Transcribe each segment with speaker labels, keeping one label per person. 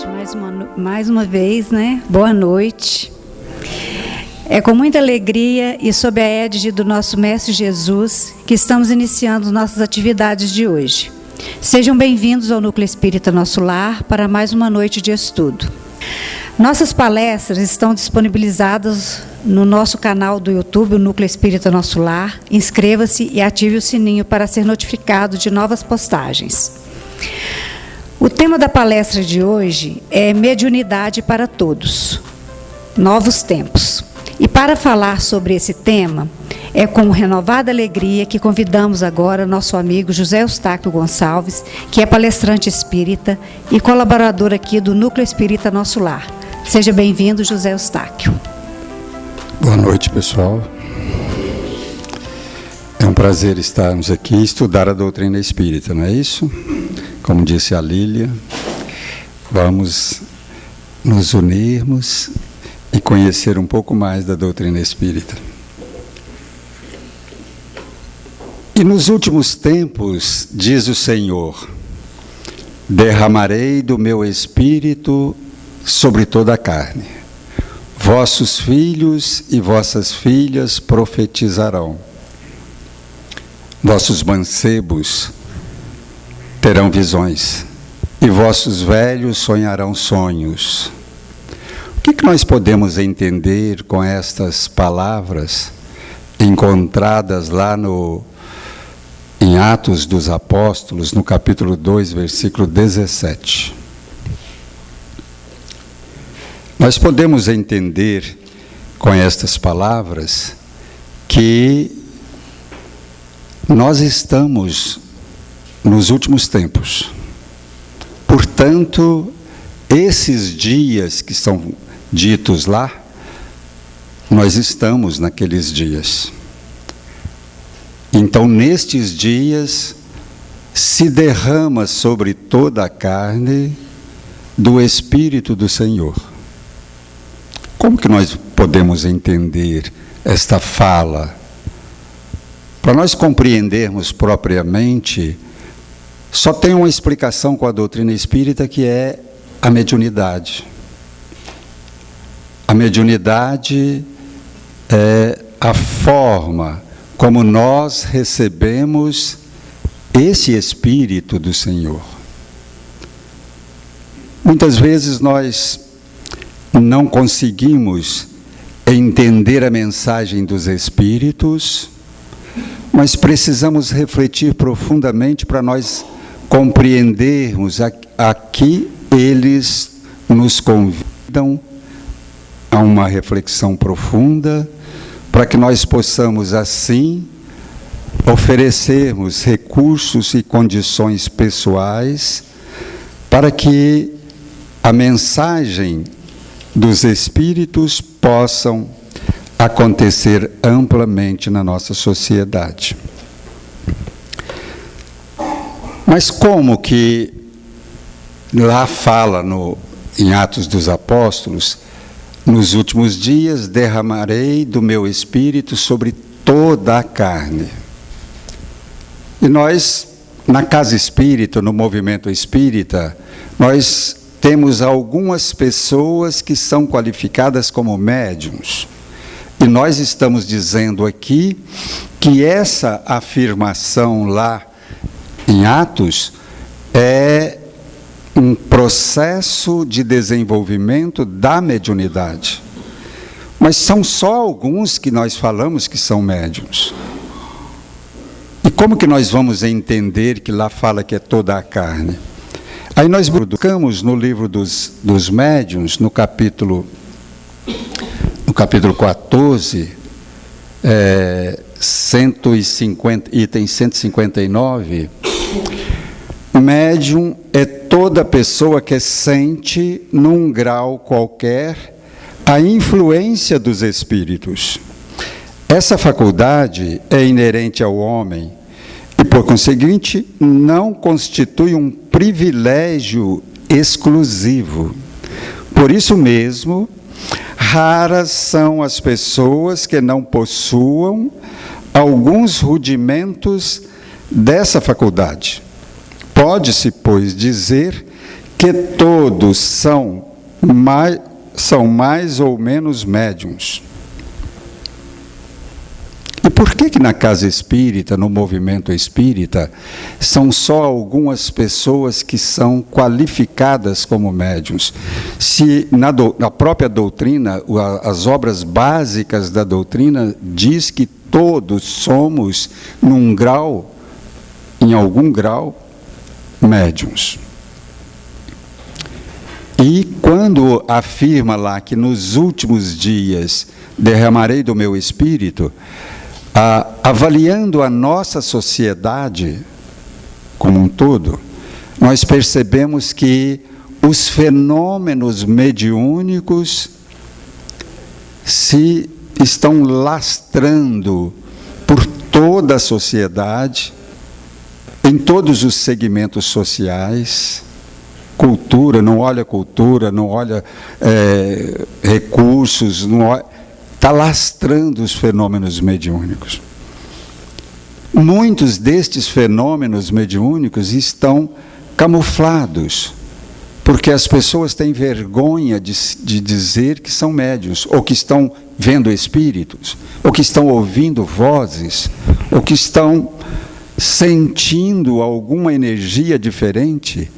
Speaker 1: gente, mais uma vez, né? Boa noite. É com muita alegria e sob a égide do nosso Mestre Jesus que estamos iniciando nossas atividades de hoje. Sejam bem-vindos ao Núcleo Espírita Nosso Lar para mais uma noite de estudo. Nossas palestras estão disponibilizadas no nosso canal do YouTube, o Núcleo Espírita Nosso Lar. Inscreva-se e ative o sininho para ser notificado de novas postagens. O tema da palestra de hoje é Mediunidade para Todos, Novos Tempos. E para falar sobre esse tema, é com renovada alegria que convidamos agora nosso amigo José Eustáquio Gonçalves, que é palestrante espírita e colaborador aqui do Núcleo Espírita Nosso Lar. Seja bem-vindo, José Eustáquio.
Speaker 2: Boa noite, pessoal. É um prazer estarmos aqui e estudar a doutrina espírita, não é isso? Como disse a Lília, vamos nos unirmos e conhecer um pouco mais da doutrina espírita. E nos últimos tempos, diz o Senhor, derramarei do meu espírito sobre toda a carne. Vossos filhos e vossas filhas profetizarão. Vossos mancebos terão visões, e vossos velhos sonharão sonhos. O que nós podemos entender com estas palavras encontradas lá em Atos dos Apóstolos, no capítulo 2, versículo 17? Nós podemos entender com estas palavras que nós estamos nos últimos tempos. Portanto, esses dias que são ditos lá, nós estamos naqueles dias. Então, nestes dias, se derrama sobre toda a carne do Espírito do Senhor. Como que nós podemos entender esta fala? Para nós compreendermos propriamente, só tem uma explicação com a doutrina espírita, que é a mediunidade. A mediunidade é a forma como nós recebemos esse Espírito do Senhor. Muitas vezes nós não conseguimos entender a mensagem dos Espíritos, mas precisamos refletir profundamente para nós compreendermos a que eles nos convidam a uma reflexão profunda, para que nós possamos, assim, oferecermos recursos e condições pessoais para que a mensagem dos Espíritos possam acontecer amplamente na nossa sociedade. Mas como que lá fala em Atos dos Apóstolos, nos últimos dias derramarei do meu espírito sobre toda a carne. E nós, na Casa Espírita, no movimento espírita, nós temos algumas pessoas que são qualificadas como médiuns. E nós estamos dizendo aqui que essa afirmação lá em Atos é um processo de desenvolvimento da mediunidade. Mas são só alguns que nós falamos que são médiuns. E como que nós vamos entender que lá fala que é toda a carne? Aí nós buscamos no livro dos médiuns, no capítulo 14, 150, item 159, médium é toda pessoa que sente, num grau qualquer, a influência dos espíritos. Essa faculdade é inerente ao homem e, por conseguinte, não constitui um privilégio exclusivo. Por isso mesmo, raras são as pessoas que não possuam alguns rudimentos dessa faculdade. Pode-se, pois, dizer que todos são mais ou menos médiuns. E por que na casa espírita, no movimento espírita, são só algumas pessoas que são qualificadas como médiuns? Se na própria doutrina, as obras básicas da doutrina diz que todos somos, em algum grau, médiuns. E quando afirma lá que nos últimos dias derramarei do meu espírito, avaliando a nossa sociedade como um todo, nós percebemos que os fenômenos mediúnicos se estão lastrando por toda a sociedade, em todos os segmentos sociais. Cultura, não olha recursos, está lastrando os fenômenos mediúnicos. Muitos destes fenômenos mediúnicos estão camuflados, porque as pessoas têm vergonha de dizer que são médiuns, ou que estão vendo espíritos, ou que estão ouvindo vozes, ou que estão sentindo alguma energia diferente,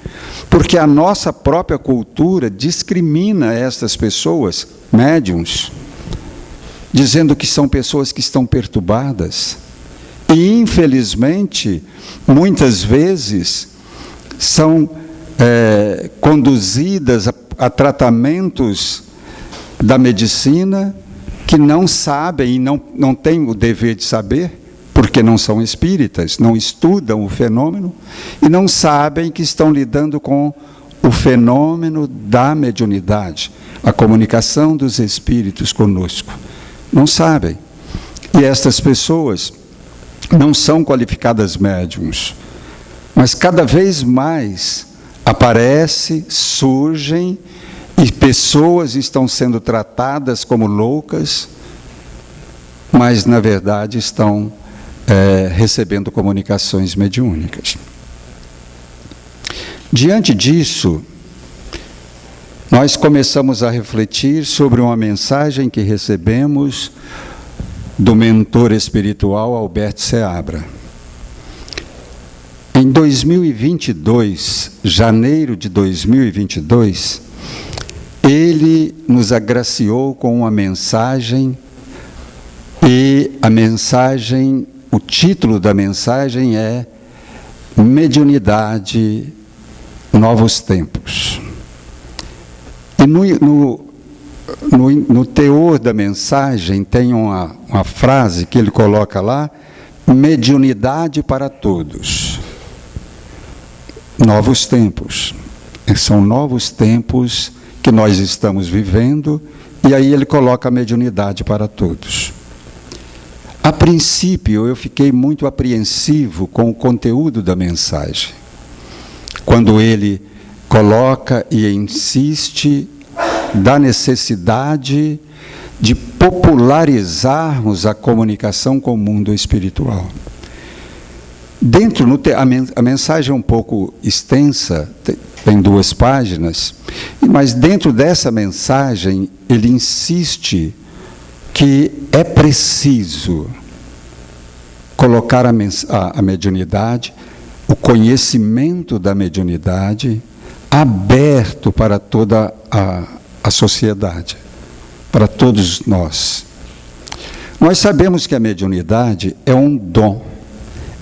Speaker 2: porque a nossa própria cultura discrimina estas pessoas, médiuns, dizendo que são pessoas que estão perturbadas. E, infelizmente, muitas vezes são conduzidas a tratamentos da medicina que não sabem e não têm o dever de saber, porque não são espíritas, não estudam o fenômeno e não sabem que estão lidando com o fenômeno da mediunidade, a comunicação dos espíritos conosco. Não sabem. E estas pessoas não são qualificadas médiums, mas cada vez mais surgem e pessoas estão sendo tratadas como loucas, mas na verdade estão recebendo comunicações mediúnicas. Diante disso, nós começamos a refletir sobre uma mensagem que recebemos do mentor espiritual Alberto Seabra. Em 2022, janeiro de 2022, ele nos agraciou com uma mensagem, e o título da mensagem é Mediunidade, Novos Tempos. E no teor da mensagem tem uma frase que ele coloca lá: mediunidade para todos. Novos tempos. São novos tempos que nós estamos vivendo, e aí ele coloca a mediunidade para todos. A princípio, eu fiquei muito apreensivo com o conteúdo da mensagem, quando ele coloca e insiste da necessidade de popularizarmos a comunicação com o mundo espiritual. A mensagem é um pouco extensa, tem 2 páginas, mas dentro dessa mensagem ele insiste que é preciso colocar a mediunidade, o conhecimento da mediunidade, aberto para toda a sociedade, para todos nós. Nós sabemos que a mediunidade é um dom,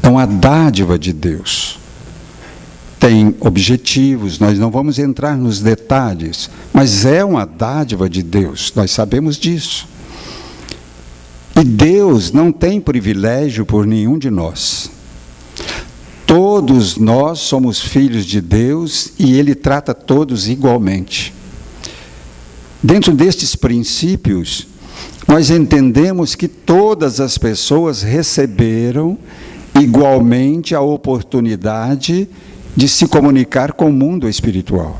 Speaker 2: é uma dádiva de Deus. Tem objetivos, nós não vamos entrar nos detalhes, mas é uma dádiva de Deus, nós sabemos disso. E Deus não tem privilégio por nenhum de nós. Todos nós somos filhos de Deus e Ele trata todos igualmente. Dentro destes princípios, nós entendemos que todas as pessoas receberam igualmente a oportunidade de se comunicar com o mundo espiritual,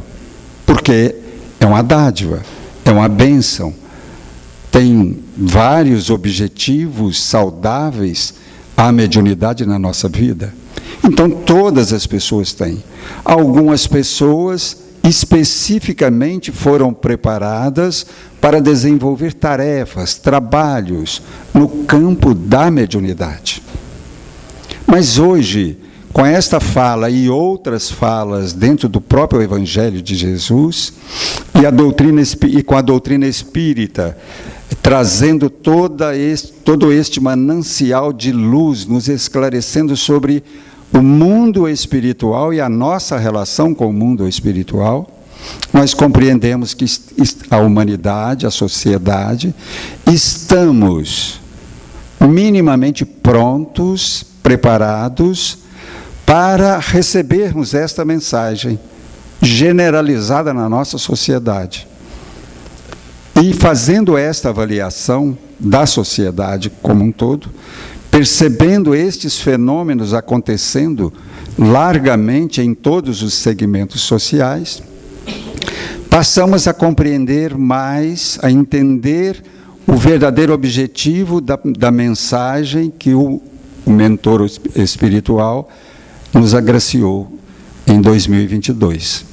Speaker 2: porque é uma dádiva, é uma bênção, tem vários objetivos saudáveis à mediunidade na nossa vida. Então todas as pessoas têm. Algumas pessoas especificamente foram preparadas para desenvolver tarefas, trabalhos no campo da mediunidade. Mas hoje, com esta fala e outras falas dentro do próprio Evangelho de Jesus, e com a doutrina espírita, trazendo todo este manancial de luz, nos esclarecendo sobre o mundo espiritual e a nossa relação com o mundo espiritual, nós compreendemos que a humanidade, a sociedade, estamos minimamente prontos, preparados para recebermos esta mensagem generalizada na nossa sociedade. E fazendo esta avaliação da sociedade como um todo, percebendo estes fenômenos acontecendo largamente em todos os segmentos sociais, passamos a compreender mais, a entender o verdadeiro objetivo da mensagem que o mentor espiritual nos agraciou em 2022.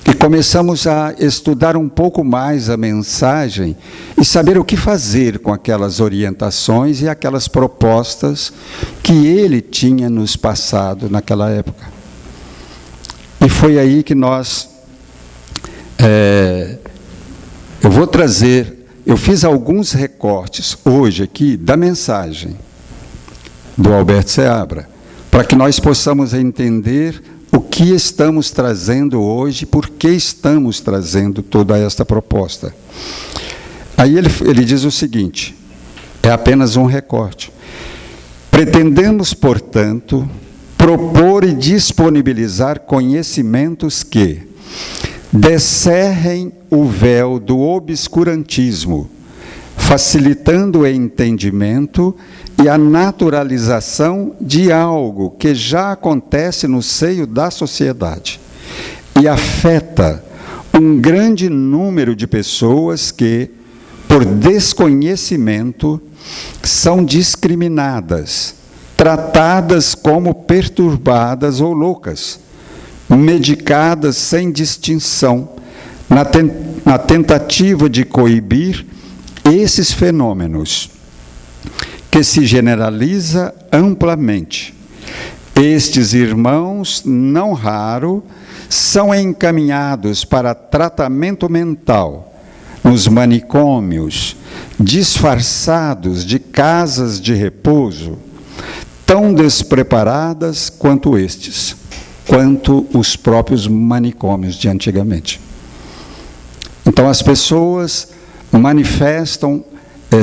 Speaker 2: E começamos a estudar um pouco mais a mensagem e saber o que fazer com aquelas orientações e aquelas propostas que ele tinha nos passado naquela época. E foi aí que eu fiz alguns recortes hoje aqui da mensagem do Alberto Seabra, para que nós possamos entender o que estamos trazendo hoje, por que estamos trazendo toda esta proposta. Aí ele diz o seguinte, é apenas um recorte. Pretendemos, portanto, propor e disponibilizar conhecimentos que descerrem o véu do obscurantismo, facilitando o entendimento e a naturalização de algo que já acontece no seio da sociedade e afeta um grande número de pessoas que, por desconhecimento, são discriminadas, tratadas como perturbadas ou loucas, medicadas sem distinção, na tentativa de coibir esses fenômenos, que se generaliza amplamente. Estes irmãos, não raro, são encaminhados para tratamento mental nos manicômios, disfarçados de casas de repouso, tão despreparadas quanto os próprios manicômios de antigamente. Então as pessoas manifestam,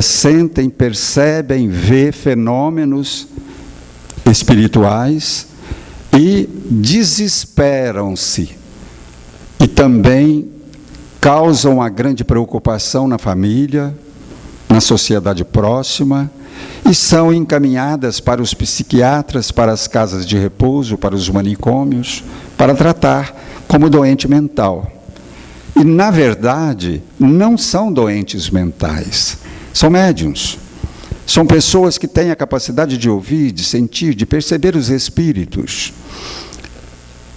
Speaker 2: sentem, percebem, vê fenômenos espirituais e desesperam-se. E também causam uma grande preocupação na família, na sociedade próxima, e são encaminhadas para os psiquiatras, para as casas de repouso, para os manicômios, para tratar como doente mental. E, na verdade, não são doentes mentais, são médiuns. São pessoas que têm a capacidade de ouvir, de sentir, de perceber os espíritos.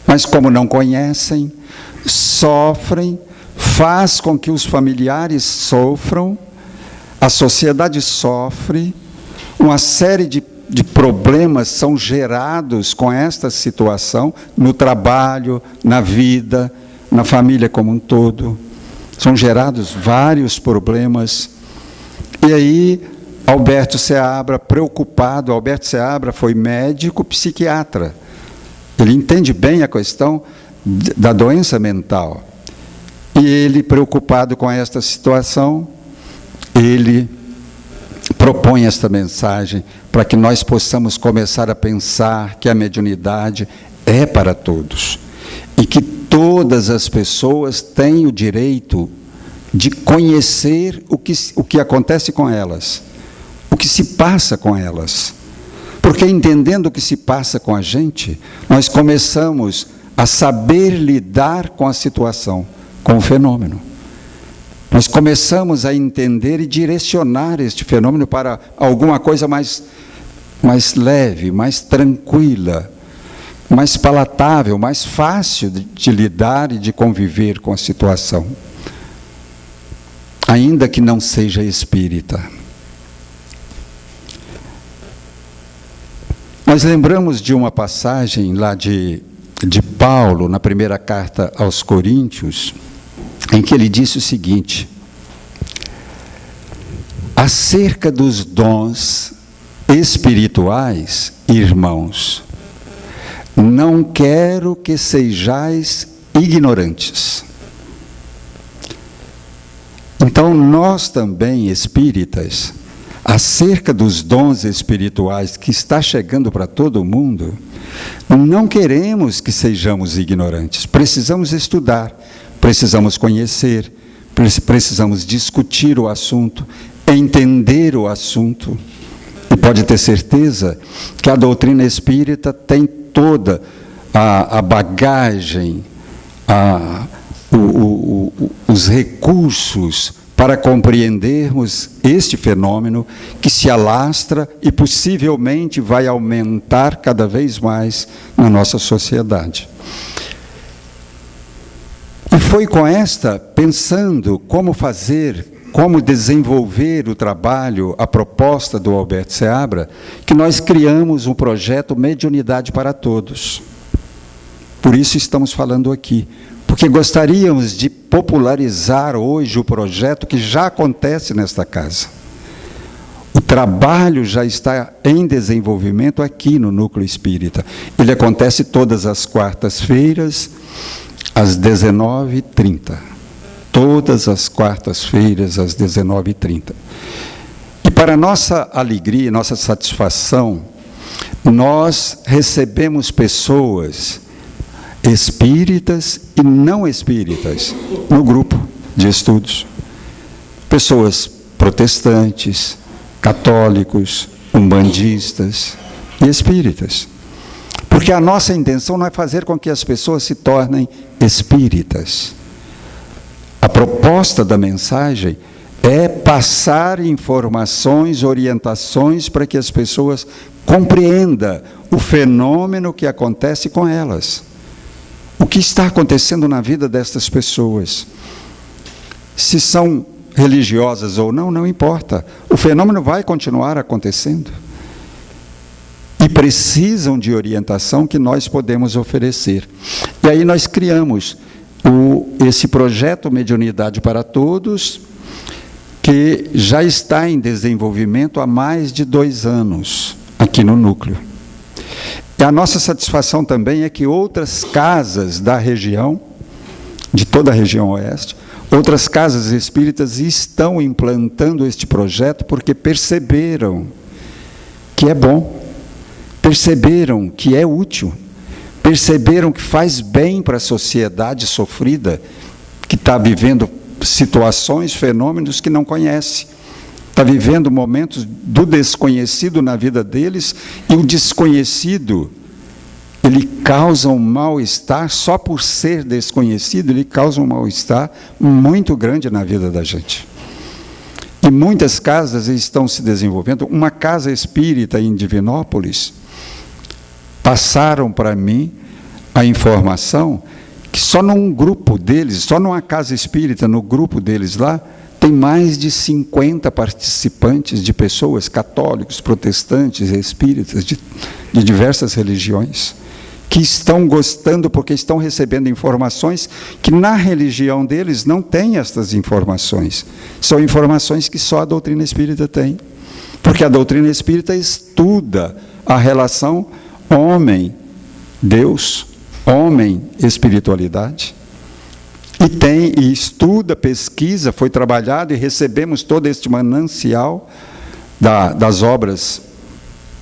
Speaker 2: Mas como não conhecem, sofrem, faz com que os familiares sofram, a sociedade sofre, uma série de problemas são gerados com esta situação, no trabalho, na vida, na família como um todo. São gerados vários problemas. E aí, Alberto Seabra, preocupado, Alberto Seabra foi médico psiquiatra. Ele entende bem a questão da doença mental. E ele, preocupado com esta situação, ele propõe esta mensagem para que nós possamos começar a pensar que a mediunidade é para todos e que todas as pessoas têm o direito de conhecer o que acontece com elas, o que se passa com elas. Porque entendendo o que se passa com a gente, nós começamos a saber lidar com a situação, com o fenômeno. Nós começamos a entender e direcionar este fenômeno para alguma coisa mais leve, mais tranquila, mais palatável, mais fácil de lidar e de conviver com a situação, ainda que não seja espírita. Nós lembramos de uma passagem lá de Paulo, na primeira carta aos Coríntios, em que ele disse o seguinte: acerca dos dons espirituais, irmãos, não quero que sejais ignorantes. Então, nós também, espíritas, acerca dos dons espirituais que está chegando para todo mundo, não queremos que sejamos ignorantes. Precisamos estudar, precisamos conhecer, precisamos discutir o assunto, entender o assunto. E pode ter certeza que a doutrina espírita tem toda a bagagem, os recursos para compreendermos este fenômeno que se alastra e possivelmente vai aumentar cada vez mais na nossa sociedade. E foi com pensando como fazer, como desenvolver o trabalho, a proposta do Alberto Seabra, que nós criamos um projeto Mediunidade para Todos. Por isso estamos falando aqui, porque gostaríamos de popularizar hoje o projeto que já acontece nesta casa. O trabalho já está em desenvolvimento aqui no Núcleo Espírita. Ele acontece todas as quartas-feiras, às 19h30. Todas as quartas-feiras, às 19h30. E para nossa alegria, nossa satisfação, nós recebemos pessoas espíritas e não espíritas no grupo de estudos. Pessoas protestantes, católicos, umbandistas e espíritas. Porque a nossa intenção não é fazer com que as pessoas se tornem espíritas. A proposta da mensagem é passar informações, orientações para que as pessoas compreendam o fenômeno que acontece com elas. O que está acontecendo na vida destas pessoas? Se são religiosas ou não, não importa. O fenômeno vai continuar acontecendo. E precisam de orientação que nós podemos oferecer. E aí nós criamos esse projeto Mediunidade para Todos, que já está em desenvolvimento há mais de 2 anos aqui no Núcleo. E a nossa satisfação também é que outras casas da região, de toda a região oeste, outras casas espíritas estão implantando este projeto porque perceberam que é bom, perceberam que é útil, perceberam que faz bem para a sociedade sofrida, que está vivendo situações, fenômenos que não conhece. Está vivendo momentos do desconhecido na vida deles, e o desconhecido, ele causa um mal-estar, só por ser desconhecido, ele causa um mal-estar muito grande na vida da gente. E muitas casas estão se desenvolvendo. Uma casa espírita em Divinópolis, passaram para mim a informação que só num grupo deles, só numa casa espírita, no grupo deles lá, tem mais de 50 participantes de pessoas católicos, protestantes, espíritas, de diversas religiões, que estão gostando porque estão recebendo informações que na religião deles não tem estas informações. São informações que só a doutrina espírita tem. Porque a doutrina espírita estuda a relação homem-Deus, homem-espiritualidade. E estuda, pesquisa, foi trabalhado e recebemos todo este manancial das obras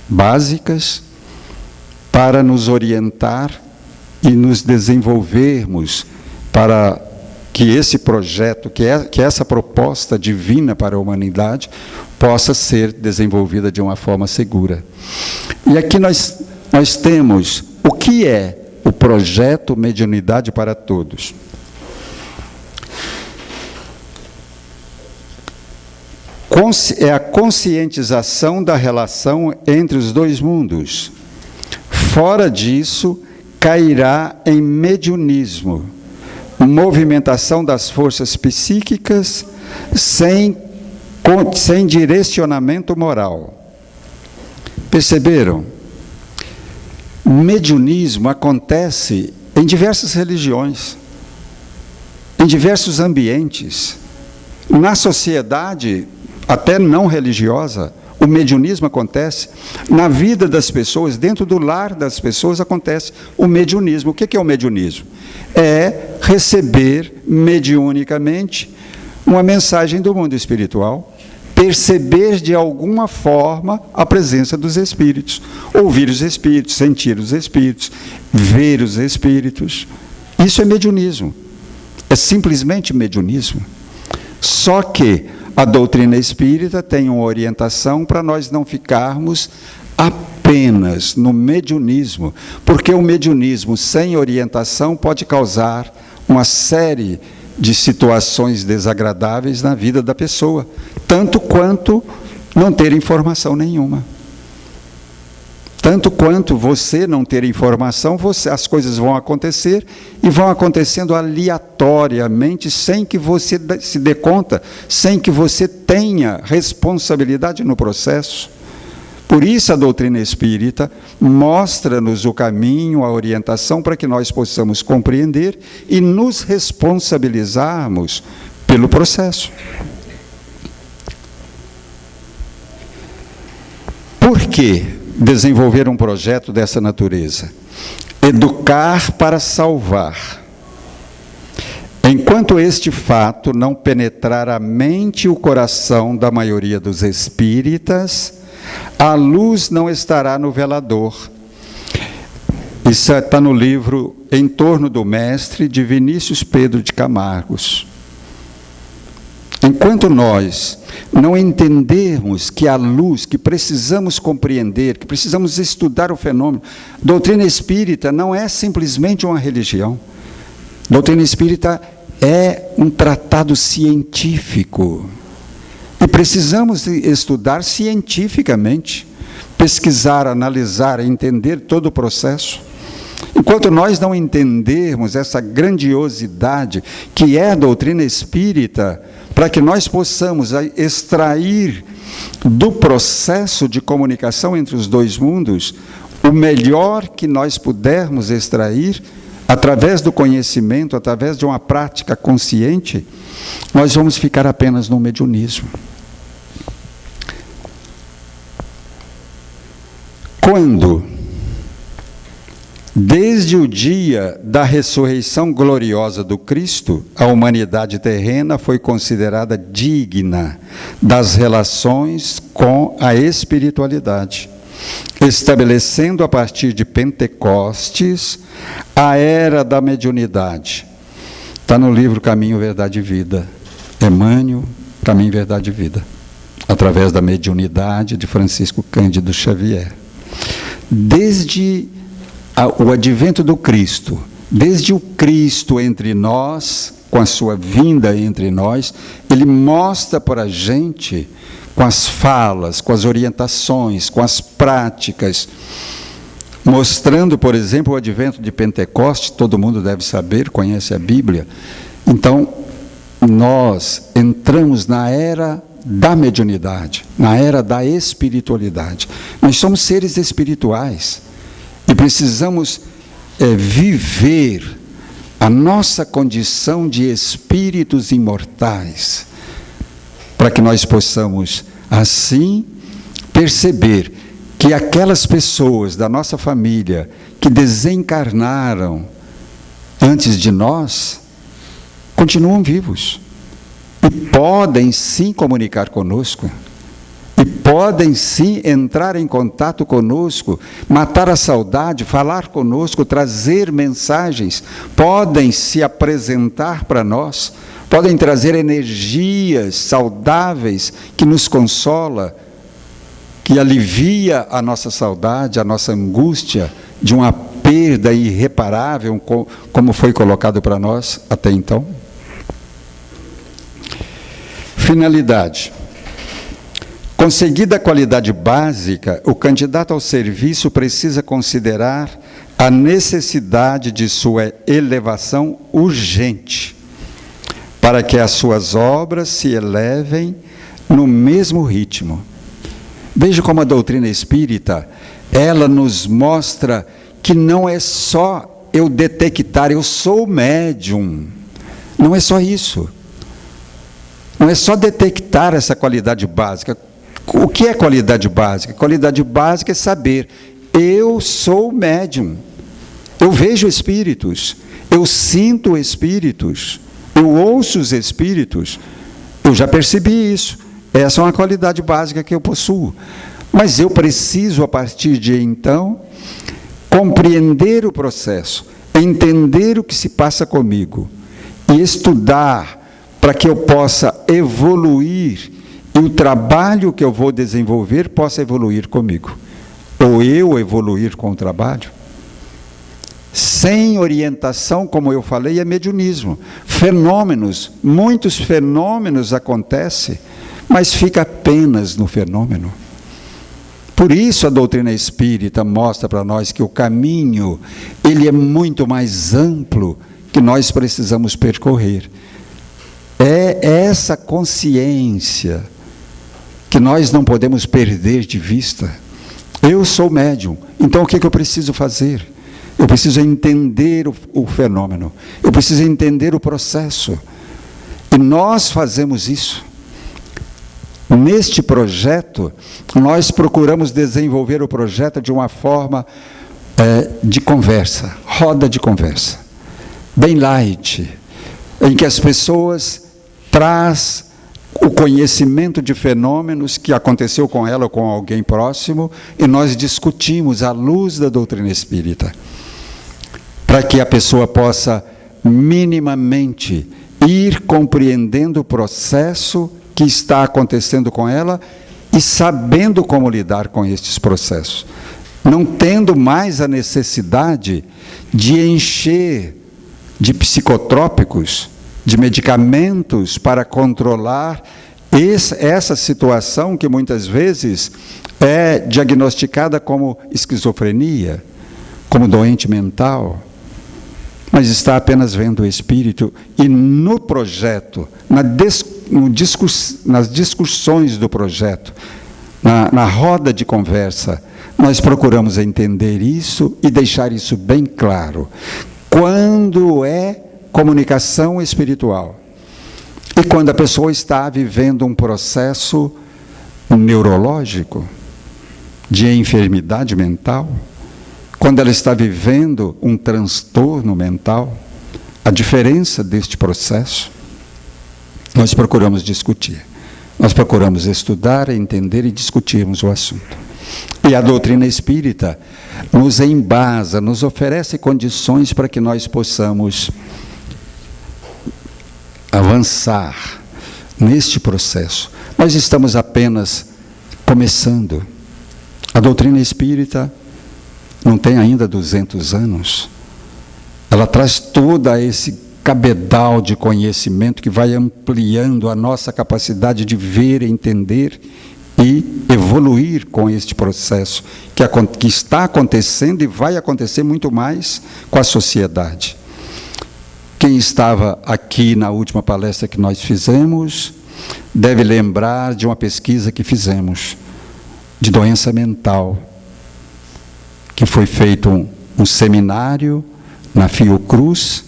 Speaker 2: básicas para nos orientar e nos desenvolvermos para que esse projeto, que essa proposta divina para a humanidade possa ser desenvolvida de uma forma segura. E aqui nós temos o que é o projeto Mediunidade para Todos. É a conscientização da relação entre os dois mundos. Fora disso, cairá em mediunismo, movimentação das forças psíquicas sem direcionamento moral. Perceberam? Mediunismo acontece em diversas religiões, em diversos ambientes. Na sociedade, até não religiosa, o mediunismo acontece. Na vida das pessoas, dentro do lar das pessoas, acontece o mediunismo. O que é o mediunismo? É receber mediunicamente uma mensagem do mundo espiritual, perceber de alguma forma a presença dos espíritos, ouvir os espíritos, sentir os espíritos, ver os espíritos. Isso é mediunismo. É simplesmente mediunismo. Só que a doutrina espírita tem uma orientação para nós não ficarmos apenas no mediunismo, porque o mediunismo sem orientação pode causar uma série de situações desagradáveis na vida da pessoa, tanto quanto não ter informação nenhuma. Tanto quanto você não ter informação, as coisas vão acontecer e vão acontecendo aleatoriamente, sem que você se dê conta, sem que você tenha responsabilidade no processo. Por isso a doutrina espírita mostra-nos o caminho, a orientação para que nós possamos compreender e nos responsabilizarmos pelo processo. Por quê desenvolver um projeto dessa natureza? Educar para salvar. Enquanto este fato não penetrar a mente e o coração da maioria dos espíritas, a luz não estará no velador. Isso está no livro Em Torno do Mestre, de Vinícius Pedro de Camargos. Enquanto nós não entendermos que a luz, que precisamos compreender, que precisamos estudar o fenômeno, doutrina espírita não é simplesmente uma religião. Doutrina espírita é um tratado científico. E precisamos estudar cientificamente, pesquisar, analisar, entender todo o processo. Enquanto nós não entendermos essa grandiosidade que é a doutrina espírita, para que nós possamos extrair do processo de comunicação entre os dois mundos o melhor que nós pudermos extrair, através do conhecimento, através de uma prática consciente, nós vamos ficar apenas no mediunismo. Quando, desde o dia da ressurreição gloriosa do Cristo, a humanidade terrena foi considerada digna das relações com a espiritualidade, estabelecendo a partir de Pentecostes a era da mediunidade. Está no livro Caminho, Verdade e Vida. Emmanuel, Caminho, Verdade e Vida. Através da mediunidade de Francisco Cândido Xavier. Desde o advento do Cristo, desde o Cristo entre nós, com a sua vinda entre nós, ele mostra para a gente, com as falas, com as orientações, com as práticas, mostrando, por exemplo, o advento de Pentecostes, todo mundo deve saber, conhece a Bíblia. Então, nós entramos na era da mediunidade, na era da espiritualidade. Nós somos seres espirituais e precisamos viver a nossa condição de espíritos imortais, para que nós possamos, assim, perceber que aquelas pessoas da nossa família que desencarnaram antes de nós, continuam vivos. E podem sim comunicar conosco. E podem sim entrar em contato conosco, matar a saudade, falar conosco, trazer mensagens. Podem se apresentar para nós. Podem trazer energias saudáveis que nos consola, que alivia a nossa saudade, a nossa angústia de uma perda irreparável, como foi colocado para nós até então. Finalidade. Conseguida a qualidade básica, o candidato ao serviço precisa considerar a necessidade de sua elevação urgente, para que as suas obras se elevem no mesmo ritmo. Veja como a doutrina espírita, ela nos mostra que não é só eu detectar, eu sou médium. Não é só isso. Não é só detectar essa qualidade básica. O que é qualidade básica? Qualidade básica é saber, eu sou médium. Eu vejo espíritos, eu sinto espíritos, eu ouço os espíritos. Eu já percebi isso. Essa é uma qualidade básica que eu possuo. Mas eu preciso, a partir de então, compreender o processo, entender o que se passa comigo e estudar para que eu possa evoluir e o trabalho que eu vou desenvolver possa evoluir comigo. Ou eu evoluir com o trabalho. Sem orientação, como eu falei, é mediunismo. Fenômenos, muitos fenômenos acontecem, mas fica apenas no fenômeno. Por isso a doutrina espírita mostra para nós que o caminho, ele é muito mais amplo que nós precisamos percorrer. É essa consciência que nós não podemos perder de vista. Eu sou médium, então o que eu preciso fazer? Eu preciso entender o fenômeno, eu preciso entender o processo. E nós fazemos isso. Neste projeto, nós procuramos desenvolver o projeto de uma forma de conversa, roda de conversa, bem light, em que as pessoas trazem o conhecimento de fenômenos que aconteceu com ela ou com alguém próximo, e nós discutimos à luz da doutrina espírita, para que a pessoa possa minimamente ir compreendendo o processo que está acontecendo com ela e sabendo como lidar com estes processos, não tendo mais a necessidade de encher de psicotrópicos, de medicamentos para controlar essa situação que muitas vezes é diagnosticada como esquizofrenia, como doente mental, mas está apenas vendo o espírito. E no projeto, nas discussões do projeto, na roda de conversa, nós procuramos entender isso e deixar isso bem claro. Quando é comunicação espiritual e quando a pessoa está vivendo um processo neurológico, de enfermidade mental, quando ela está vivendo um transtorno mental, a diferença deste processo, nós procuramos discutir, nós procuramos estudar, entender e discutirmos o assunto. E a doutrina espírita nos embasa, nos oferece condições para que nós possamos avançar neste processo. Nós estamos apenas começando. A doutrina espírita não tem ainda 200 anos. Ela traz todo esse cabedal de conhecimento que vai ampliando a nossa capacidade de ver, entender e evoluir com este processo que está acontecendo e vai acontecer muito mais com a sociedade. Quem estava aqui na última palestra que nós fizemos deve lembrar de uma pesquisa que fizemos de doença mental, que foi feito um seminário na Fiocruz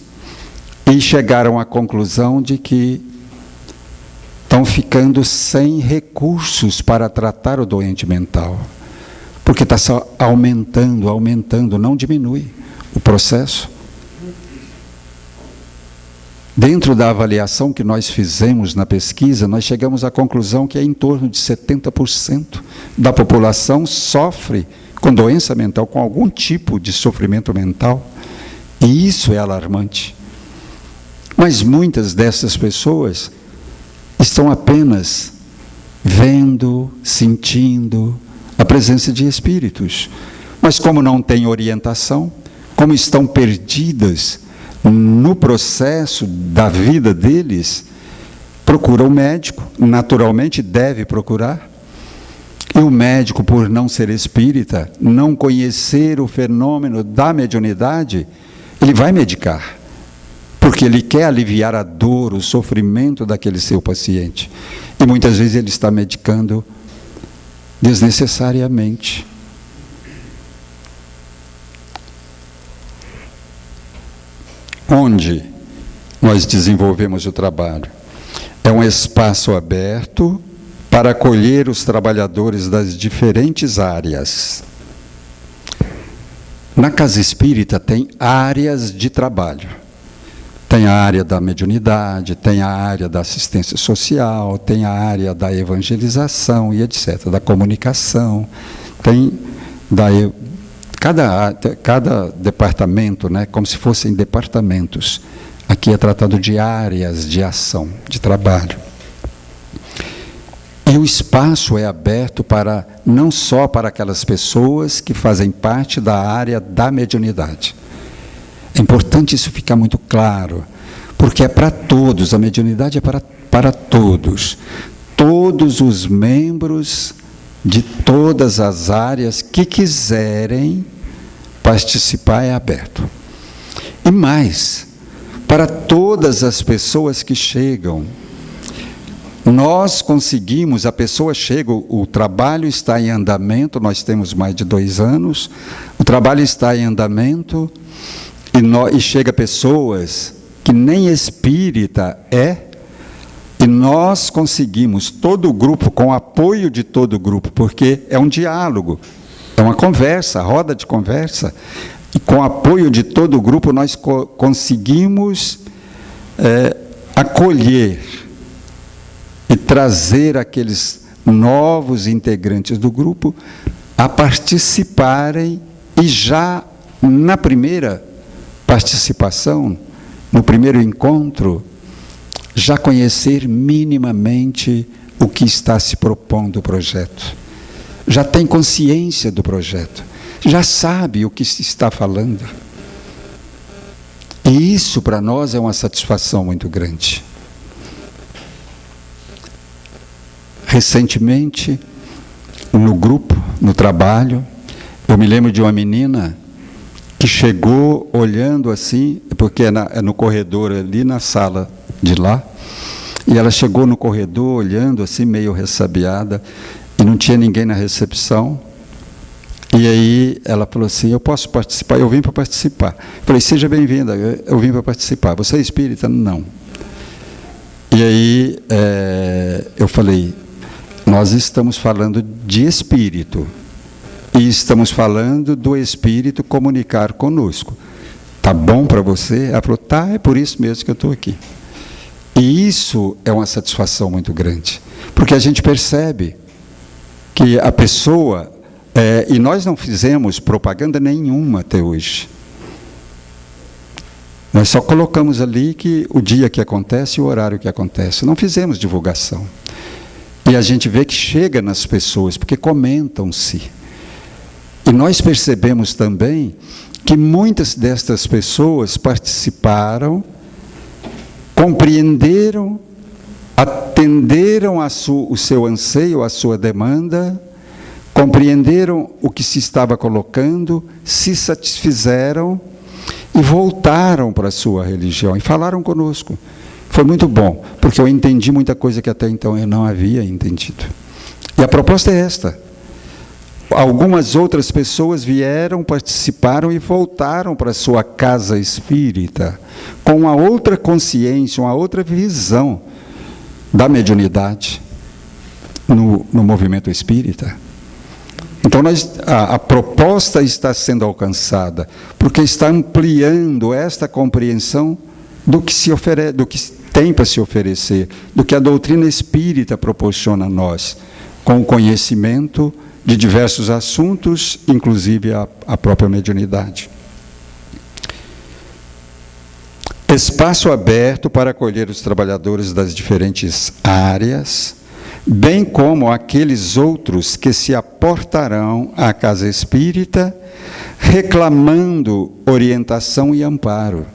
Speaker 2: e chegaram à conclusão de que estão ficando sem recursos para tratar o doente mental, porque está só aumentando, não diminui o processo. Dentro da avaliação que nós fizemos na pesquisa, nós chegamos à conclusão que é em torno de 70% da população sofre com doença mental, com algum tipo de sofrimento mental. E isso é alarmante. Mas muitas dessas pessoas estão apenas vendo, sentindo a presença de espíritos. Mas como não têm orientação, como estão perdidas no processo da vida deles, procura o médico, naturalmente deve procurar, E o médico, por não ser espírita, não conhecer o fenômeno da mediunidade, ele vai medicar, porque ele quer aliviar a dor, o sofrimento daquele seu paciente. E muitas vezes ele está medicando desnecessariamente. Onde nós desenvolvemos o trabalho? É um espaço aberto para acolher os trabalhadores das diferentes áreas. Na casa espírita tem áreas de trabalho. Tem a área da mediunidade, tem a área da assistência social, tem a área da evangelização e etc., da comunicação. Tem cada departamento, né, como se fossem departamentos. Aqui é tratado de áreas de ação, de trabalho. E o espaço é aberto para não só para aquelas pessoas que fazem parte da área da mediunidade. É importante isso ficar muito claro, porque é para todos, a mediunidade é para todos. Todos os membros de todas as áreas que quiserem participar é aberto. E mais, para todas as pessoas que chegam, nós conseguimos, a pessoa chega, o trabalho está em andamento, nós temos mais de 2 anos, o trabalho está em andamento, e chega pessoas que nem espírita e nós conseguimos, todo o grupo, com o apoio de todo o grupo, porque é um diálogo, é uma conversa, roda de conversa, e com o apoio de todo o grupo nós conseguimos acolher e trazer aqueles novos integrantes do grupo a participarem e já na primeira participação, no primeiro encontro, já conhecer minimamente o que está se propondo o projeto. Já tem consciência do projeto, já sabe o que se está falando. E isso para nós é uma satisfação muito grande. Recentemente, no grupo, no trabalho, eu me lembro de uma menina que chegou olhando assim, porque é no corredor ali na sala de lá, e ela chegou no corredor olhando assim, meio ressabiada, e não tinha ninguém na recepção, e aí ela falou assim, eu posso participar? Eu vim para participar. Eu falei, seja bem-vinda, eu vim para participar. Você é espírita? Não. E aí eu falei, nós estamos falando de espírito, e estamos falando do espírito comunicar conosco. Tá bom para você? Ela falou, tá, é por isso mesmo que eu estou aqui. E isso é uma satisfação muito grande, porque a gente percebe que a pessoa, e nós não fizemos propaganda nenhuma até hoje. Nós só colocamos ali que o dia que acontece e o horário que acontece. Não fizemos divulgação. E a gente vê que chega nas pessoas, porque comentam-se. E nós percebemos também que muitas destas pessoas participaram, compreenderam, atenderam o seu anseio, a sua demanda, compreenderam o que se estava colocando, se satisfizeram e voltaram para a sua religião e falaram conosco. Foi muito bom, porque eu entendi muita coisa que até então eu não havia entendido. E a proposta é esta. Algumas outras pessoas vieram, participaram e voltaram para a sua casa espírita, com uma outra consciência, uma outra visão da mediunidade no movimento espírita. Então, a proposta está sendo alcançada, porque está ampliando esta compreensão do que se oferece, do que tem para se oferecer, do que a doutrina espírita proporciona a nós, com o conhecimento de diversos assuntos, inclusive a própria mediunidade. Espaço aberto para acolher os trabalhadores das diferentes áreas, bem como aqueles outros que se aportarão à casa espírita, reclamando orientação e amparo.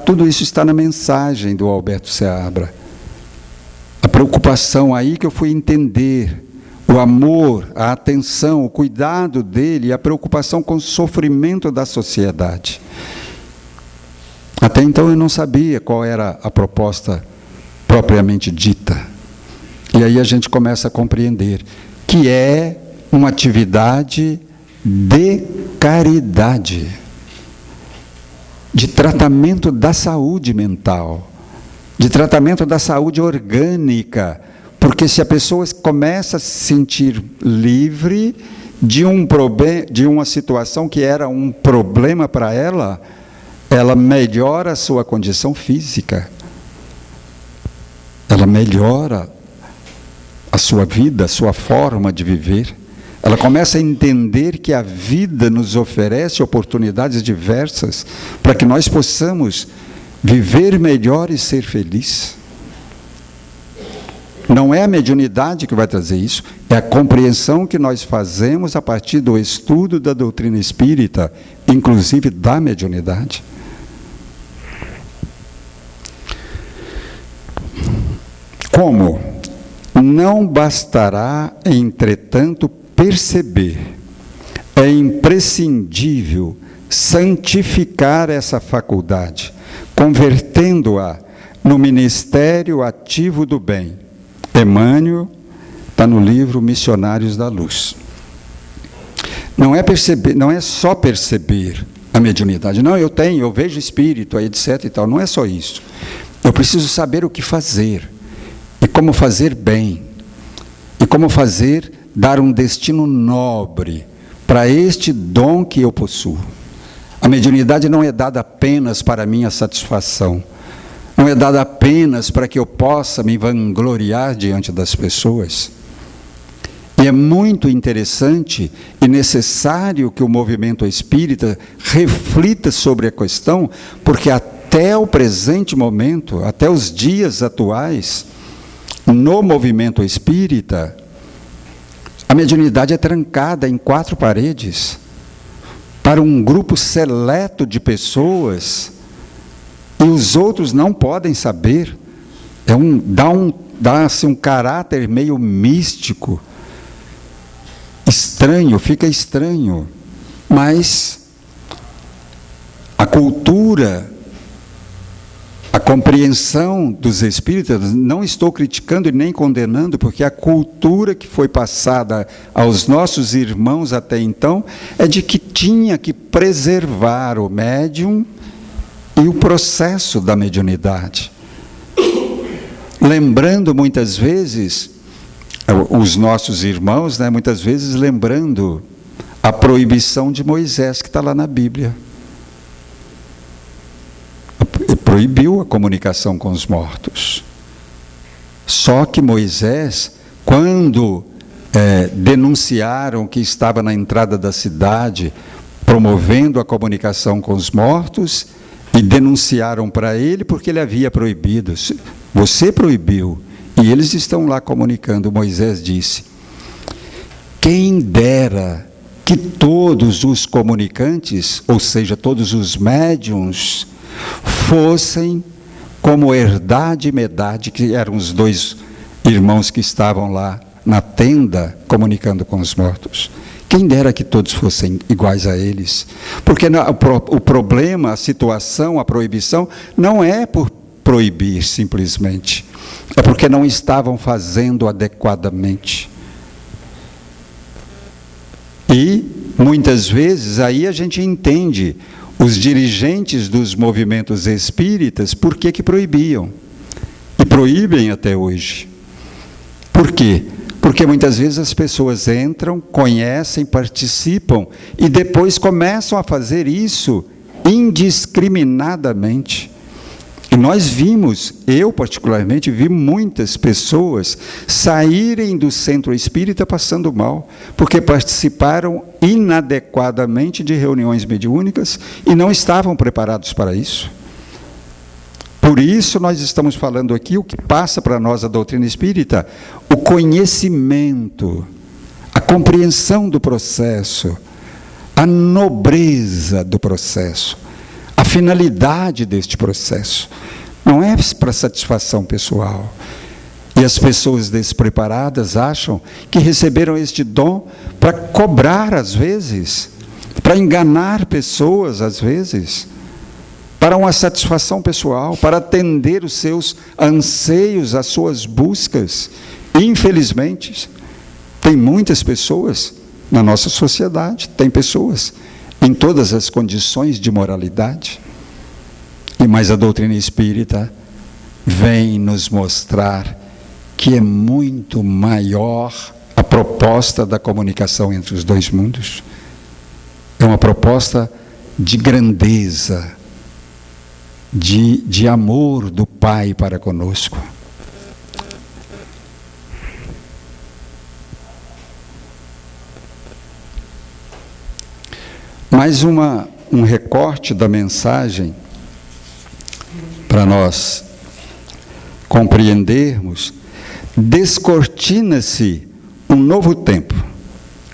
Speaker 2: Tudo isso está na mensagem do Alberto Seabra. A preocupação aí que eu fui entender, o amor, a atenção, o cuidado dele, a preocupação com o sofrimento da sociedade. Até então eu não sabia qual era a proposta propriamente dita. E aí a gente começa a compreender que é uma atividade de caridade, de tratamento da saúde mental, de tratamento da saúde orgânica, porque se a pessoa começa a se sentir livre de uma situação que era um problema para ela, ela melhora a sua condição física, ela melhora a sua vida, a sua forma de viver. Ela começa a entender que a vida nos oferece oportunidades diversas para que nós possamos viver melhor e ser feliz. Não é a mediunidade que vai trazer isso, é a compreensão que nós fazemos a partir do estudo da doutrina espírita, inclusive da mediunidade. Como? Não bastará, entretanto, perceber. É imprescindível santificar essa faculdade, convertendo-a no ministério ativo do bem. Emmanuel, está no livro Missionários da Luz. Não é só perceber a mediunidade. Não, eu vejo espírito, etc. e tal. Não é só isso. Eu preciso saber o que fazer. E como fazer bem. E como dar um destino nobre para este dom que eu possuo. A mediunidade não é dada apenas para minha satisfação. Não é dada apenas para que eu possa me vangloriar diante das pessoas. E é muito interessante e necessário que o movimento espírita reflita sobre a questão, porque até o presente momento, até os dias atuais, no movimento espírita, a mediunidade é trancada em 4 paredes para um grupo seleto de pessoas. E os outros não podem saber. Dá-se um caráter meio místico. Estranho, fica estranho. Mas a cultura, a compreensão dos espíritas, não estou criticando e nem condenando, porque a cultura que foi passada aos nossos irmãos até então é de que tinha que preservar o médium e o processo da mediunidade. Lembrando muitas vezes, os nossos irmãos, muitas vezes lembrando a proibição de Moisés, que está lá na Bíblia. Proibiu a comunicação com os mortos. Só que Moisés, quando denunciaram que estava na entrada da cidade, promovendo a comunicação com os mortos, e denunciaram para ele porque ele havia proibido. Você proibiu. E eles estão lá comunicando. Moisés disse: quem dera que todos os comunicantes, ou seja, todos os médiuns, fossem como Herdade e Medade, que eram os 2 irmãos que estavam lá na tenda comunicando com os mortos. Quem dera que todos fossem iguais a eles. Porque o problema, a situação, a proibição, não é por proibir simplesmente. É porque não estavam fazendo adequadamente. E, muitas vezes, aí a gente entende os dirigentes dos movimentos espíritas por que proibiam. E proíbem até hoje. Por quê? Porque muitas vezes as pessoas entram, conhecem, participam e depois começam a fazer isso indiscriminadamente. E nós eu particularmente, vi muitas pessoas saírem do centro espírita passando mal, porque participaram inadequadamente de reuniões mediúnicas e não estavam preparados para isso. Por isso nós estamos falando aqui o que passa para nós a doutrina espírita, o conhecimento, a compreensão do processo, a nobreza do processo, a finalidade deste processo. Não é para satisfação pessoal. E as pessoas despreparadas acham que receberam este dom para cobrar às vezes, para enganar pessoas às vezes, para uma satisfação pessoal, para atender os seus anseios, as suas buscas. Infelizmente, tem muitas pessoas na nossa sociedade, tem pessoas em todas as condições de moralidade. Mas a doutrina espírita vem nos mostrar que é muito maior a proposta da comunicação entre os dois mundos. É uma proposta de grandeza, de amor do Pai para conosco. Mais um recorte da mensagem para nós compreendermos. Descortina-se um novo tempo,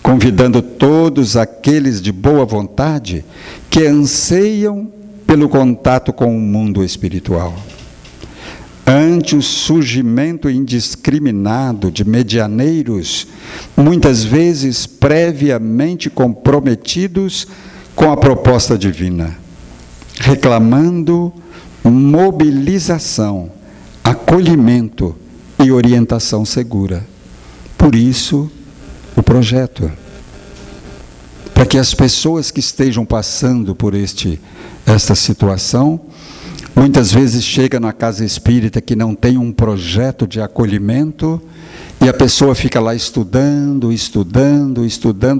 Speaker 2: convidando todos aqueles de boa vontade que anseiam pelo contato com o mundo espiritual. Ante o surgimento indiscriminado de medianeiros, muitas vezes previamente comprometidos com a proposta divina, reclamando mobilização, acolhimento e orientação segura. Por isso, o projeto. Para que as pessoas que estejam passando por esta situação, muitas vezes chega na casa espírita que não tem um projeto de acolhimento, e a pessoa fica lá estudando,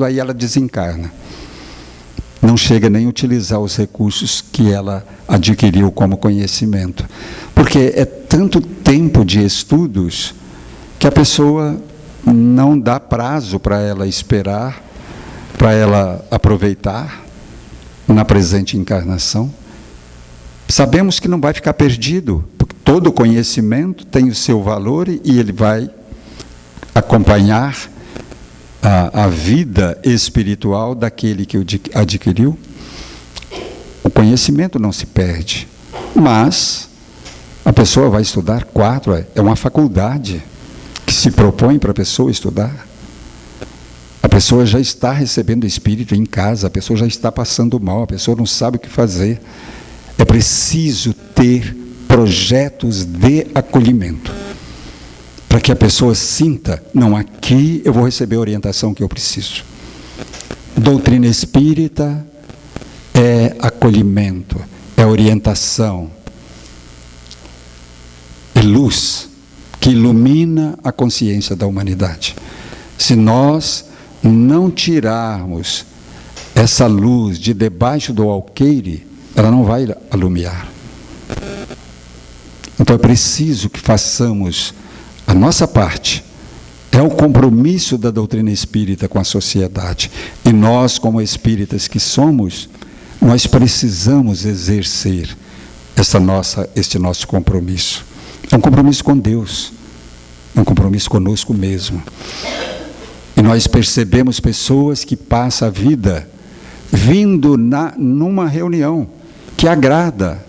Speaker 2: aí ela desencarna. Não chega nem a utilizar os recursos que ela adquiriu como conhecimento. Porque é tanto tempo de estudos que a pessoa não dá prazo para ela esperar, para ela aproveitar na presente encarnação. Sabemos que não vai ficar perdido, porque todo conhecimento tem o seu valor e ele vai acompanhar a vida espiritual daquele que o adquiriu. O conhecimento não se perde, mas a pessoa vai estudar 4, é uma faculdade que se propõe para a pessoa estudar. A pessoa já está recebendo espírito em casa, a pessoa já está passando mal, a pessoa não sabe o que fazer. É preciso ter projetos de acolhimento, para que a pessoa sinta, não, aqui eu vou receber a orientação que eu preciso. Doutrina espírita é acolhimento, é orientação, é luz que ilumina a consciência da humanidade. Se nós não tirarmos essa luz de debaixo do alqueire, ela não vai alumiar. Então é preciso que façamos a nossa parte. É o compromisso da doutrina espírita com a sociedade. E nós, como espíritas que somos, nós precisamos exercer este nosso compromisso. É um compromisso com Deus, é um compromisso conosco mesmo. E nós percebemos pessoas que passam a vida vindo numa reunião que agrada,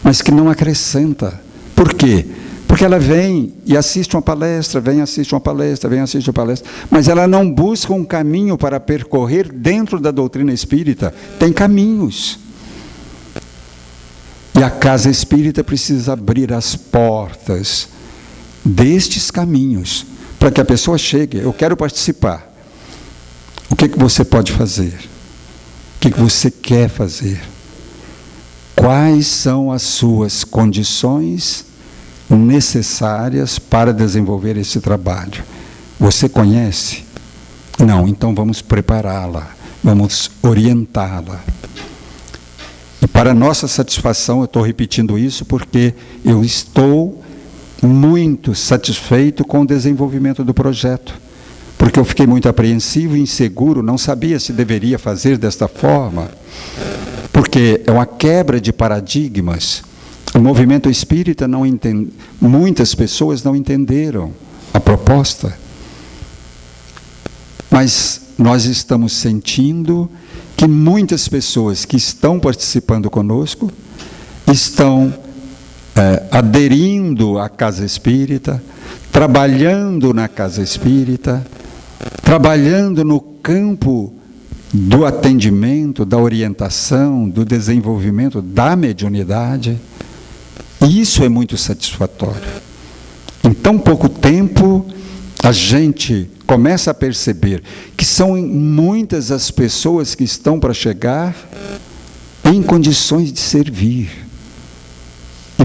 Speaker 2: mas que não acrescenta. Por quê? Porque ela vem e assiste uma palestra, mas ela não busca um caminho para percorrer dentro da doutrina espírita. Tem caminhos. E a casa espírita precisa abrir as portas destes caminhos, para que a pessoa chegue. Eu quero participar. O que você pode fazer? O que você quer fazer? Quais são as suas condições necessárias para desenvolver esse trabalho? Você conhece? Não, então vamos prepará-la, vamos orientá-la. E para nossa satisfação, eu estou repetindo isso porque eu estou muito satisfeito com o desenvolvimento do projeto, porque eu fiquei muito apreensivo e inseguro, não sabia se deveria fazer desta forma, porque é uma quebra de paradigmas. O movimento espírita não entende, muitas pessoas não entenderam a proposta, mas nós estamos sentindo que muitas pessoas que estão participando conosco estão aderindo à casa espírita, trabalhando na casa espírita, trabalhando no campo do atendimento, da orientação, do desenvolvimento da mediunidade. E isso é muito satisfatório. Em tão pouco tempo, a gente começa a perceber que são muitas as pessoas que estão para chegar em condições de servir. E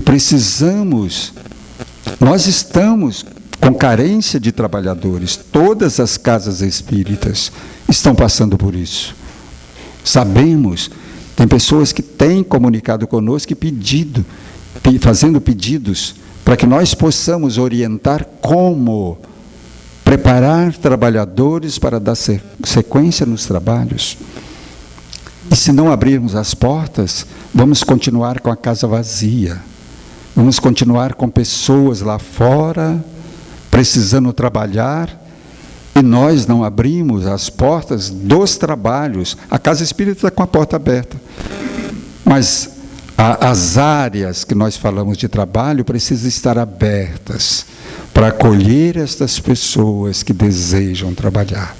Speaker 2: nós estamos com carência de trabalhadores. Todas as casas espíritas estão passando por isso. Sabemos, tem pessoas que têm comunicado conosco e fazendo pedidos para que nós possamos orientar como preparar trabalhadores para dar sequência nos trabalhos. E se não abrirmos as portas, vamos continuar com a casa vazia. Vamos continuar com pessoas lá fora, precisando trabalhar, e nós não abrimos as portas dos trabalhos. A casa espírita está com a porta aberta. Mas as áreas que nós falamos de trabalho precisam estar abertas para acolher estas pessoas que desejam trabalhar.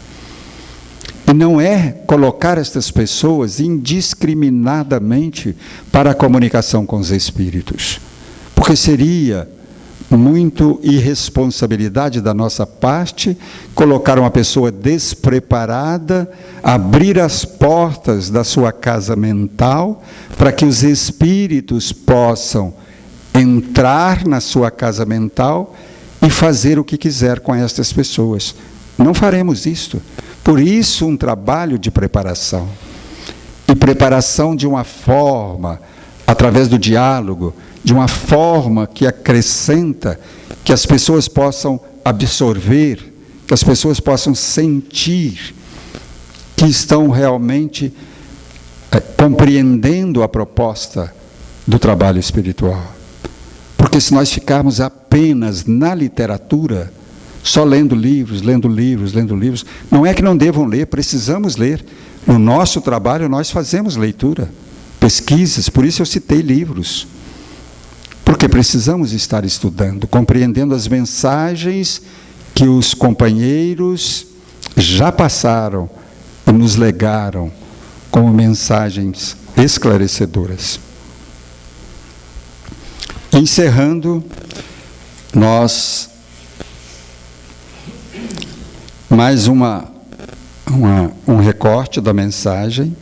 Speaker 2: E não é colocar estas pessoas indiscriminadamente para a comunicação com os espíritos, porque seria muito irresponsabilidade da nossa parte colocar uma pessoa despreparada, abrir as portas da sua casa mental para que os espíritos possam entrar na sua casa mental e fazer o que quiser com estas pessoas. Não faremos isto. Por isso, um trabalho de preparação. E preparação de uma forma, através do diálogo, de uma forma que acrescenta, que as pessoas possam absorver, que as pessoas possam sentir que estão realmente compreendendo a proposta do trabalho espiritual. Porque se nós ficarmos apenas na literatura, só lendo livros, não é que não devam ler, precisamos ler. No nosso trabalho nós fazemos leitura, pesquisas, por isso eu citei livros. Porque precisamos estar estudando, compreendendo as mensagens que os companheiros já passaram e nos legaram como mensagens esclarecedoras. Encerrando, nós mais um recorte da mensagem.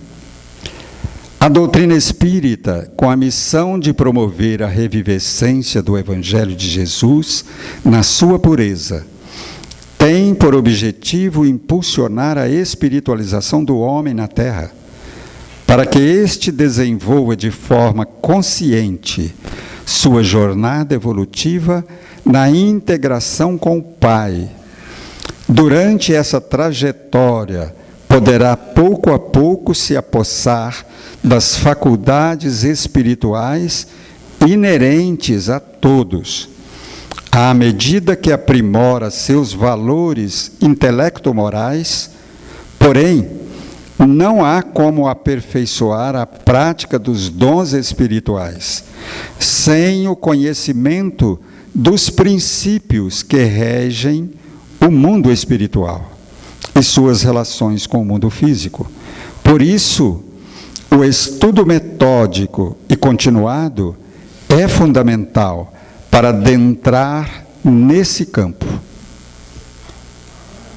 Speaker 2: A doutrina espírita, com a missão de promover a revivescência do Evangelho de Jesus na sua pureza, tem por objetivo impulsionar a espiritualização do homem na Terra, para que este desenvolva de forma consciente sua jornada evolutiva na integração com o Pai. Durante essa trajetória, poderá pouco a pouco se apossar das faculdades espirituais inerentes a todos, à medida que aprimora seus valores intelecto-morais. Porém, não há como aperfeiçoar a prática dos dons espirituais sem o conhecimento dos princípios que regem o mundo espiritual e suas relações com o mundo físico. Por isso, o estudo metódico e continuado é fundamental para adentrar nesse campo.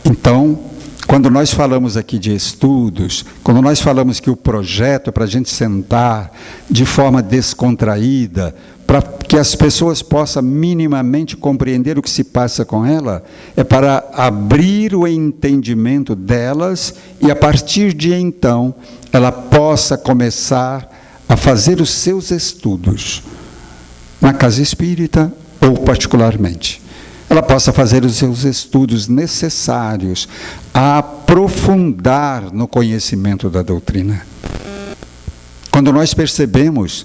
Speaker 2: Então, quando nós falamos aqui de estudos, quando nós falamos que o projeto é para a gente sentar de forma descontraída, para que as pessoas possam minimamente compreender o que se passa com ela, é para abrir o entendimento delas e, a partir de então, ela possa começar a fazer os seus estudos na casa espírita ou particularmente. Ela possa fazer os seus estudos necessários a aprofundar no conhecimento da doutrina. Quando nós percebemos,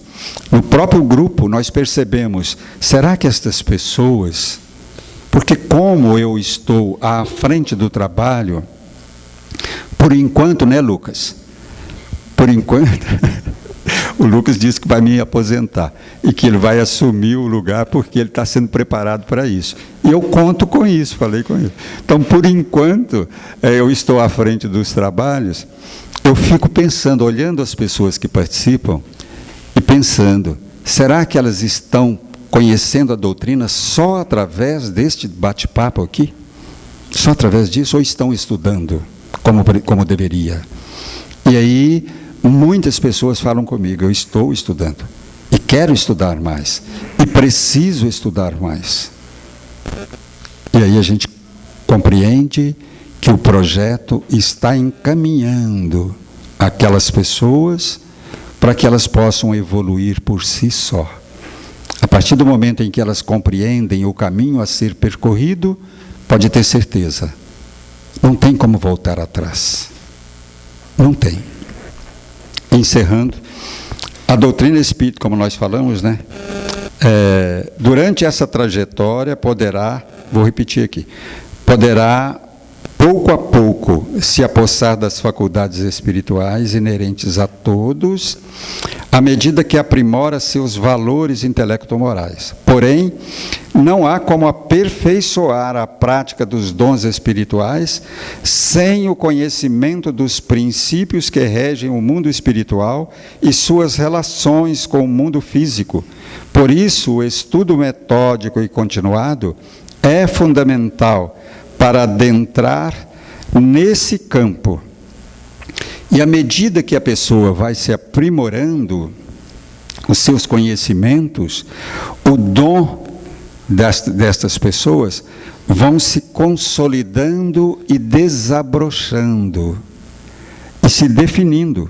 Speaker 2: no próprio grupo, nós percebemos, será que estas pessoas, porque como eu estou à frente do trabalho, por enquanto, né, Lucas? Por enquanto, O Lucas disse que vai me aposentar e que ele vai assumir o lugar porque ele está sendo preparado para isso. E eu conto com isso, falei com ele. Então, por enquanto, eu estou à frente dos trabalhos, eu fico pensando, olhando as pessoas que participam e pensando, será que elas estão conhecendo a doutrina só através deste bate-papo aqui? Só através disso? Ou estão estudando como deveria? E aí, muitas pessoas falam comigo, eu estou estudando, e quero estudar mais, e preciso estudar mais. E aí a gente compreende que o projeto está encaminhando aquelas pessoas para que elas possam evoluir por si só. A partir do momento em que elas compreendem o caminho a ser percorrido, pode ter certeza, não tem como voltar atrás. Não tem. Encerrando, a doutrina espírita, como nós falamos, né? Durante essa trajetória poderá, vou repetir aqui, poderá pouco a pouco se apossar das faculdades espirituais inerentes a todos, à medida que aprimora seus valores intelecto-morais. Porém, não há como aperfeiçoar a prática dos dons espirituais sem o conhecimento dos princípios que regem o mundo espiritual e suas relações com o mundo físico. Por isso, o estudo metódico e continuado é fundamental para adentrar nesse campo. E à medida que a pessoa vai se aprimorando os seus conhecimentos, o dom destas pessoas vão se consolidando e desabrochando e se definindo.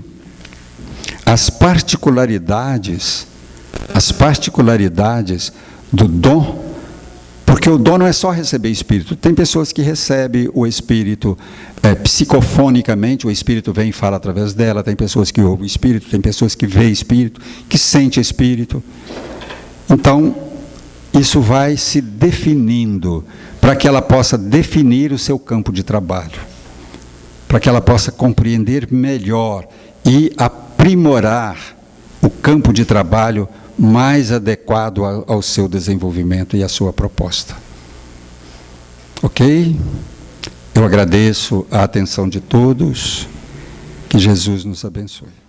Speaker 2: As particularidades do dom, porque o dom não é só receber espírito. Tem pessoas que recebem o espírito psicofonicamente, o espírito vem e fala através dela. Tem pessoas que ouvem o espírito, tem pessoas que veem espírito, que sentem espírito. Então, isso vai se definindo para que ela possa definir o seu campo de trabalho, para que ela possa compreender melhor e aprimorar o campo de trabalho mais adequado ao seu desenvolvimento e à sua proposta. Ok? Eu agradeço a atenção de todos. Que Jesus nos abençoe.